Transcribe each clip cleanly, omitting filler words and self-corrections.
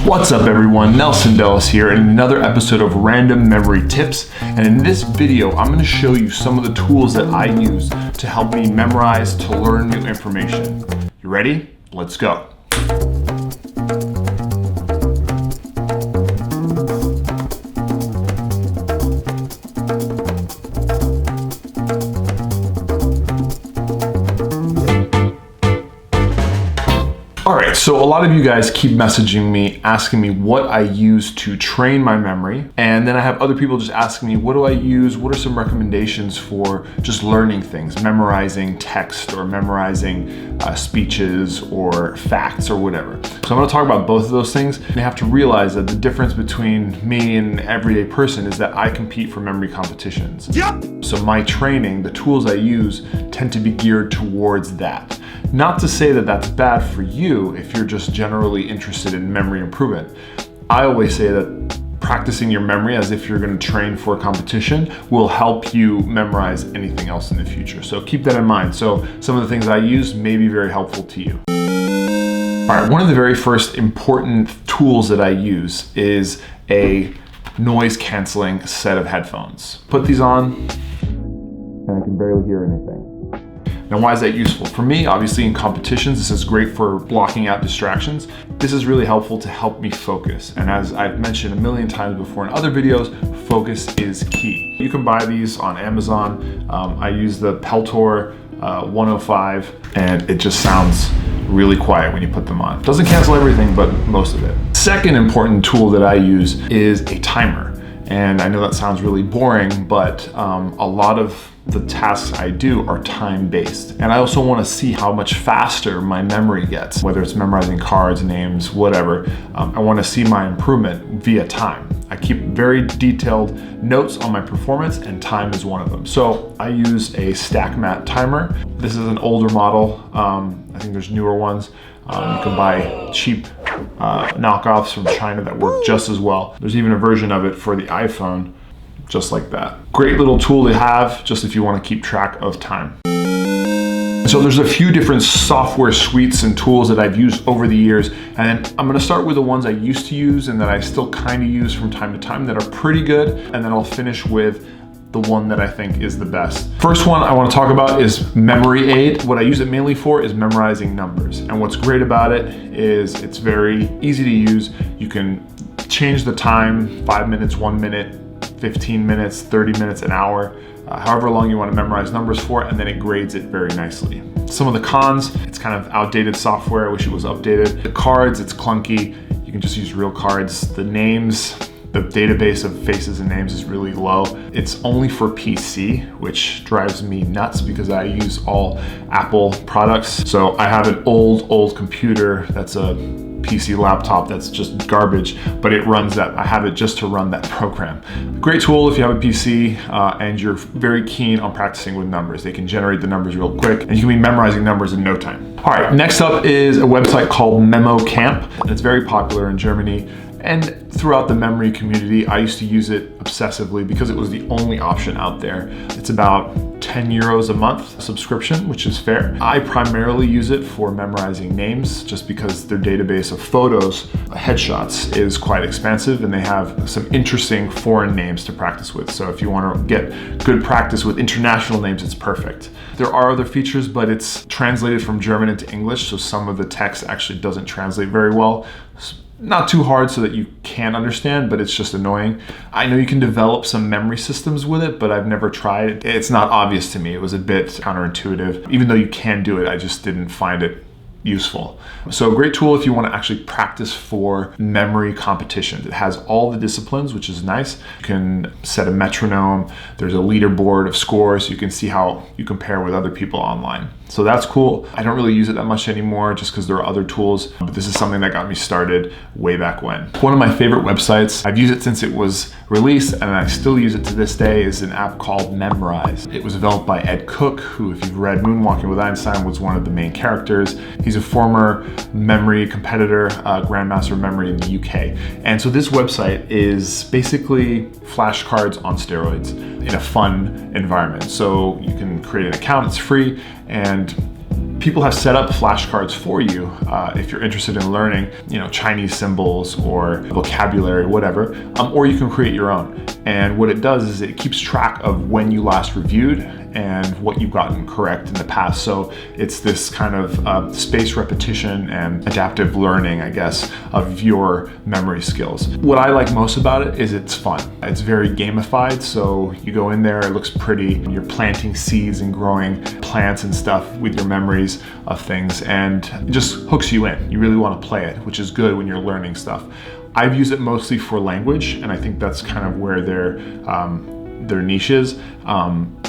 What's up everyone, Nelson Dellis here in another episode of Random Memory Tips, and in this video I'm going to show you some of the tools that I use to help me memorize, to learn new information. You ready? Let's go. Alright, so a lot of you guys keep messaging me, asking me what I use to train my memory, and then I have other people just asking me, what do I use? What are some recommendations for just learning things, memorizing text or memorizing speeches or facts or whatever. So I'm going to talk about both of those things. And you have to realize that the difference between me and an everyday person is that I compete for memory competitions. Yep. So my training, the tools I use, tend to be geared towards that. Not to say that that's bad for you if you're just generally interested in memory improvement. I always say that practicing your memory as if you're going to train for a competition will help you memorize anything else in the future. So keep that in mind. So some of the things I use may be very helpful to you. All right, one of the very first important tools that I use is a noise canceling set of headphones. Put these on and I can barely hear anything. Now, why is that useful? For me, obviously in competitions, this is great for blocking out distractions. This is really helpful to help me focus. And as I've mentioned a million times before in other videos, focus is key. You can buy these on Amazon. I use the Peltor 105 and it just sounds really quiet when you put them on. Doesn't cancel everything, but most of it. Second important tool that I use is a timer. And I know that sounds really boring, but a lot of the tasks I do are time-based. And I also want to see how much faster my memory gets, whether it's memorizing cards, names, whatever. I want to see my improvement via time. I keep very detailed notes on my performance and time is one of them. So I use a stack mat timer. This is an older model. I think there's newer ones. You can buy cheap knockoffs from China that work just as well. There's even a version of it for the iPhone, just like that. Great little tool to have just if you want to keep track of time. So there's a few different software suites and tools that I've used over the years, and I'm going to start with the ones I used to use and that I still kind of use from time to time that are pretty good, and then I'll finish with the one that I think is the best. First one I want to talk about is Memory Aid. What I use it mainly for is memorizing numbers. And what's great about it is it's very easy to use. You can change the time, 5 minutes, 1 minute, 15 minutes, 30 minutes, an hour, however long you want to memorize numbers for, and then it grades it very nicely. Some of the cons, it's kind of outdated software. I wish it was updated. The cards, it's clunky. You can just use real cards. The names, the database of faces and names is really low. It's only for PC, which drives me nuts because I use all Apple products. So I have an old computer that's a PC laptop that's just garbage, but it runs that. I have it just to run that program. Great tool if you have a PC and you're very keen on practicing with numbers. They can generate the numbers real quick and you can be memorizing numbers in no time. All right, next up is a website called MemoCamp. It's very popular in Germany. And throughout the memory community, I used to use it obsessively because it was the only option out there. It's about 10 euros a month subscription, which is fair. I primarily use it for memorizing names just because their database of photos, headshots, is quite expansive and they have some interesting foreign names to practice with. So if you want to get good practice with international names, it's perfect. There are other features, but it's translated from German into English, so some of the text actually doesn't translate very well. Not too hard so that you can understand, but it's just annoying. I know you can develop some memory systems with it, but I've never tried it. It's not obvious to me. It was a bit counterintuitive. Even though you can do it, I just didn't find it useful. So a great tool if you want to actually practice for memory competitions. It has all the disciplines, which is nice. You can set a metronome. There's a leaderboard of scores. So you can see how you compare with other people online. So that's cool. I don't really use it that much anymore just because there are other tools, but this is something that got me started way back when. One of my favorite websites, I've used it since it was released and I still use it to this day, is an app called Memrise. It was developed by Ed Cook, who, if you've read Moonwalking with Einstein, was one of the main characters. He's a former memory competitor, Grandmaster of Memory in the UK. And so this website is basically flashcards on steroids in a fun environment. So you can create an account, it's free, and people have set up flashcards for you if you're interested in learning, Chinese symbols or vocabulary, whatever, or you can create your own. And what it does is it keeps track of when you last reviewed and what you've gotten correct in the past. So it's this kind of spaced repetition and adaptive learning, I guess, of your memory skills. What I like most about it is it's fun. It's very gamified, so you go in there, it looks pretty, you're planting seeds and growing plants and stuff with your memories of things, and it just hooks you in. You really want to play it, which is good when you're learning stuff. I've used it mostly for language, and I think that's kind of where their niche is.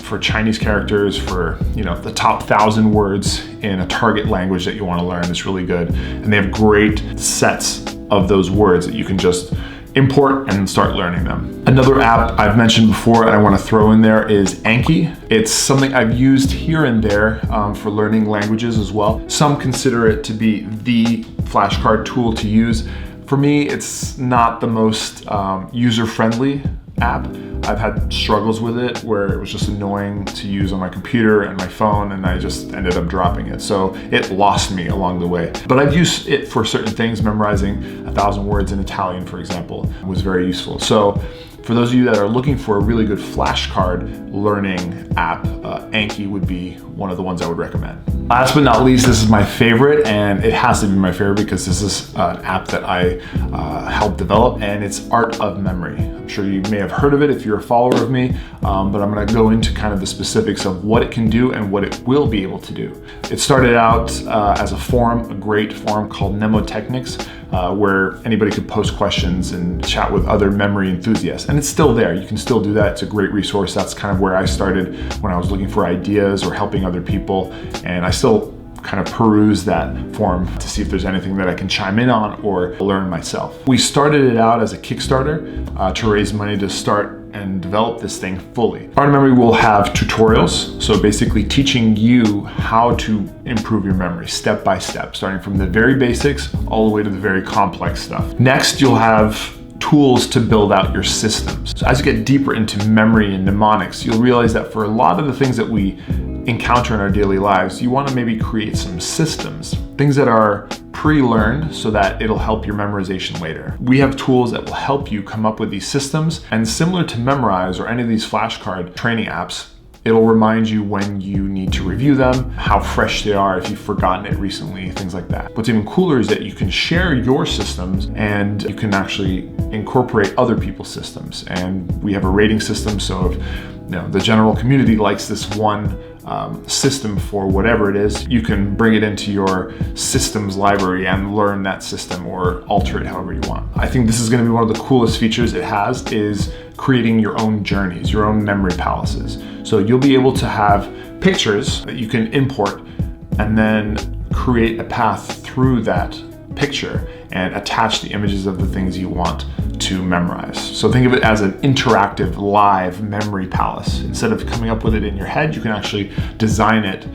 For Chinese characters, for the top 1,000 words in a target language that you want to learn, is really good. And they have great sets of those words that you can just import and start learning them. Another app I've mentioned before and I want to throw in there is Anki. It's something I've used here and there for learning languages as well. Some consider it to be the flashcard tool to use. For me, it's not the most user-friendly app. I've had struggles with it where it was just annoying to use on my computer and my phone, and I just ended up dropping it. So it lost me along the way. But I've used it for certain things. Memorizing 1,000 words in Italian, for example, was very useful. So for those of you that are looking for a really good flashcard learning app, Anki would be one of the ones I would recommend. Last but not least, this is my favorite, and it has to be my favorite because this is an app that I helped develop, and it's Art of Memory. I'm sure you may have heard of it if you're a follower of me, but I'm gonna go into kind of the specifics of what it can do and what it will be able to do. It started out as a forum, a great forum called MemoCamp, where anybody could post questions and chat with other memory enthusiasts. And it's still there. You can still do that. It's a great resource. That's kind of where I started when I was looking for ideas or helping other people. And I still kind of peruse that forum to see if there's anything that I can chime in on or learn myself. We started it out as a Kickstarter to raise money to start and develop this thing fully. Art of Memory will have tutorials, so basically teaching you how to improve your memory step by step, starting from the very basics all the way to the very complex stuff. Next, you'll have tools to build out your systems. So as you get deeper into memory and mnemonics, you'll realize that for a lot of the things that we encounter in our daily lives, you want to maybe create some systems, things that are pre-learned so that it'll help your memorization later. We have tools that will help you come up with these systems, and similar to Memorize or any of these flashcard training apps, it'll remind you when you need to review them, how fresh they are, if you've forgotten it recently, things like that. What's even cooler is that you can share your systems and you can actually incorporate other people's systems. And we have a rating system, so if the general community likes this one system for whatever it is, you can bring it into your systems library and learn that system or alter it however you want. I think this is going to be one of the coolest features it has, is creating your own journeys, your own memory palaces. So you'll be able to have pictures that you can import and then create a path through that picture and attach the images of the things you want to memorize. So think of it as an interactive live memory palace. Instead of coming up with it in your head, you can actually design it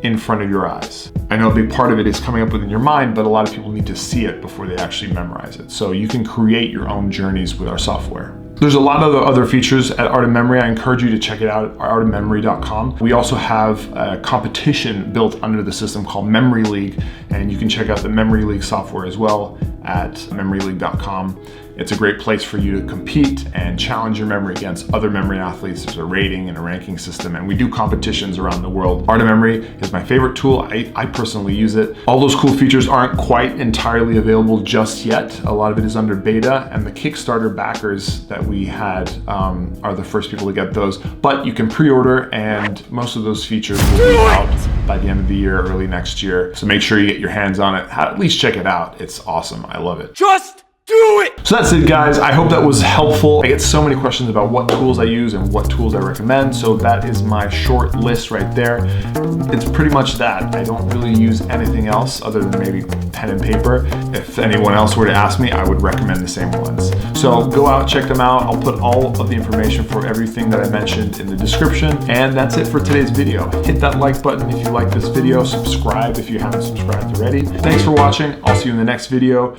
in front of your eyes. I know a big part of it is coming up with it in your mind, but a lot of people need to see it before they actually memorize it. So you can create your own journeys with our software. There's a lot of other features at Art of Memory. I encourage you to check it out at artofmemory.com. We also have a competition built under the system called Memory League, and you can check out the Memory League software as well at memoryleague.com. It's a great place for you to compete and challenge your memory against other memory athletes. There's a rating and a ranking system, and we do competitions around the world. Art of Memory is my favorite tool. I personally use it. All those cool features aren't quite entirely available just yet. A lot of it is under beta, and the Kickstarter backers that we had are the first people to get those. But you can pre-order, and most of those features will be out by the end of the year, early next year. So make sure you get your hands on it. At least check it out. It's awesome. I love it. Just do it! So that's it, guys. I hope that was helpful. I get so many questions about what tools I use and what tools I recommend, so that is my short list right there. It's pretty much that. I don't really use anything else other than maybe pen and paper. If anyone else were to ask me, I would recommend the same ones. So go out, check them out. I'll put all of the information for everything that I mentioned in the description. And that's it for today's video. Hit that like button if you like this video. Subscribe if you haven't subscribed already. Thanks for watching. I'll see you in the next video.